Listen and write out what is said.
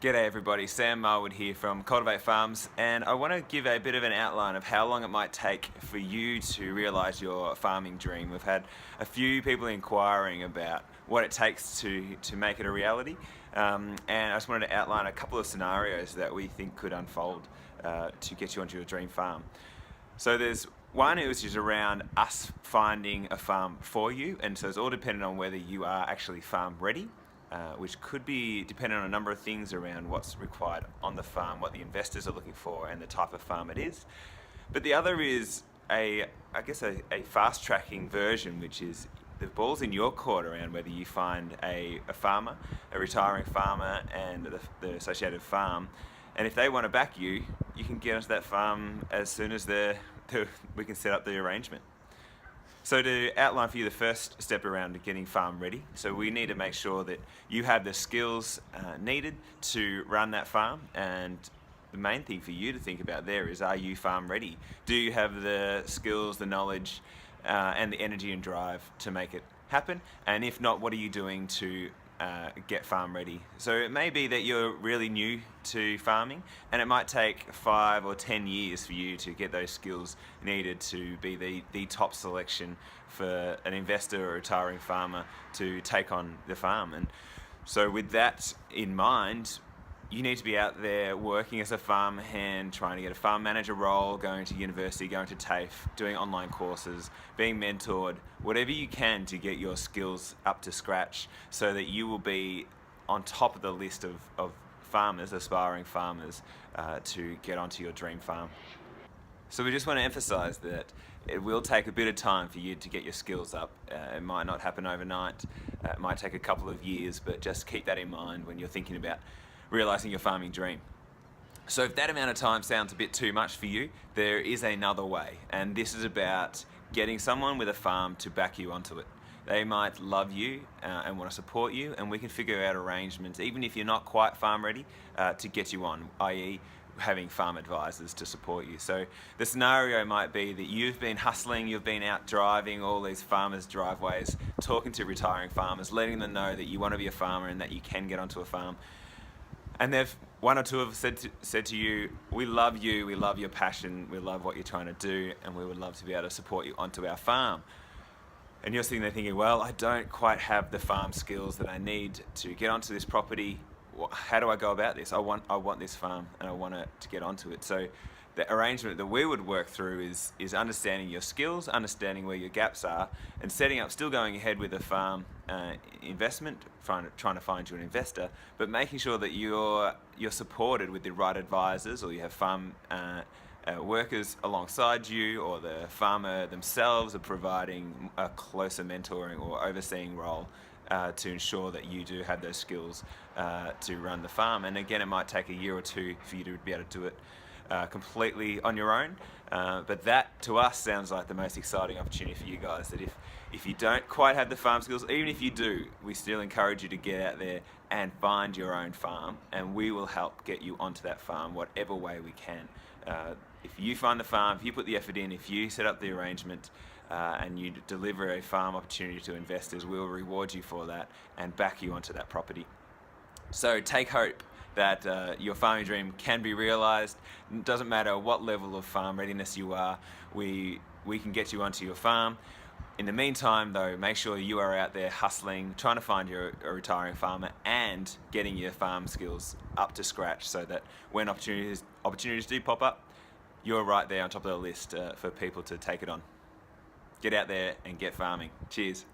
G'day everybody, Sam Marwood here from Cultivate Farms, and I want to give a bit of an outline of how long it might take for you to realise your farming dream. We've had a few people inquiring about what it takes to make it a reality, and I just wanted to outline a couple of scenarios that we think could unfold to get you onto your dream farm. So there's one which is around us finding a farm for you, and so it's all dependent on whether you are actually farm ready. Which could be dependent on a number of things around what's required on the farm, what the investors are looking for, and the type of farm it is. But the other is a fast tracking version, which is the ball's in your court around whether you find a farmer, a retiring farmer, and the associated farm. And if they want to back you, you can get onto that farm as soon as we can set up the arrangement. So to outline for you the first step around getting farm ready, so we need to make sure that you have the skills needed to run that farm, and the main thing for you to think about there is, are you farm ready? Do you have the skills, the knowledge, and the energy and drive to make it happen? And if not, what are you doing to get farm ready? So it may be that you're really new to farming, and it might take 5 or 10 years for you to get those skills needed to be the top selection for an investor or retiring farmer to take on the farm. And so with that in mind, you need to be out there working as a farm hand, trying to get a farm manager role, going to university, going to TAFE, doing online courses, being mentored, whatever you can to get your skills up to scratch so that you will be on top of the list of farmers, aspiring farmers, to get onto your dream farm. So we just want to emphasize that it will take a bit of time for you to get your skills up. It might not happen overnight, it might take a couple of years, but just keep that in mind when you're thinking about realising your farming dream. So if that amount of time sounds a bit too much for you, there is another way, and this is about getting someone with a farm to back you onto it. They might love you and want to support you, and we can figure out arrangements, even if you're not quite farm ready, to get you on, i.e. having farm advisors to support you. So the scenario might be that you've been hustling, you've been out driving all these farmers' driveways, talking to retiring farmers, letting them know that you want to be a farmer and that you can get onto a farm. And one or two have said to you, we love you, we love your passion, we love what you're trying to do, and we would love to be able to support you onto our farm. And you're sitting there thinking, well, I don't quite have the farm skills that I need to get onto this property. How do I go about this? I want this farm, and I want to get onto it. So the arrangement that we would work through is understanding your skills, understanding where your gaps are, and setting up, still going ahead with a farm investment, trying to find you an investor, but making sure that you're supported with the right advisors, or you have farm workers alongside you, or the farmer themselves are providing a closer mentoring or overseeing role to ensure that you do have those skills to run the farm. And again, it might take a year or two for you to be able to do it completely on your own, but that to us sounds like the most exciting opportunity for you guys, that if you don't quite have the farm skills, even if you do, we still encourage you to get out there and find your own farm, and we will help get you onto that farm whatever way we can. If you find the farm, if you put the effort in, if you set up the arrangement, and you deliver a farm opportunity to investors, we will reward you for that and back you onto that property. So take hope that your farming dream can be realised. It doesn't matter what level of farm readiness you are, we can get you onto your farm. In the meantime though, make sure you are out there hustling, trying to find a retiring farmer and getting your farm skills up to scratch so that when opportunities do pop up, you're right there on top of the list for people to take it on. Get out there and get farming. Cheers.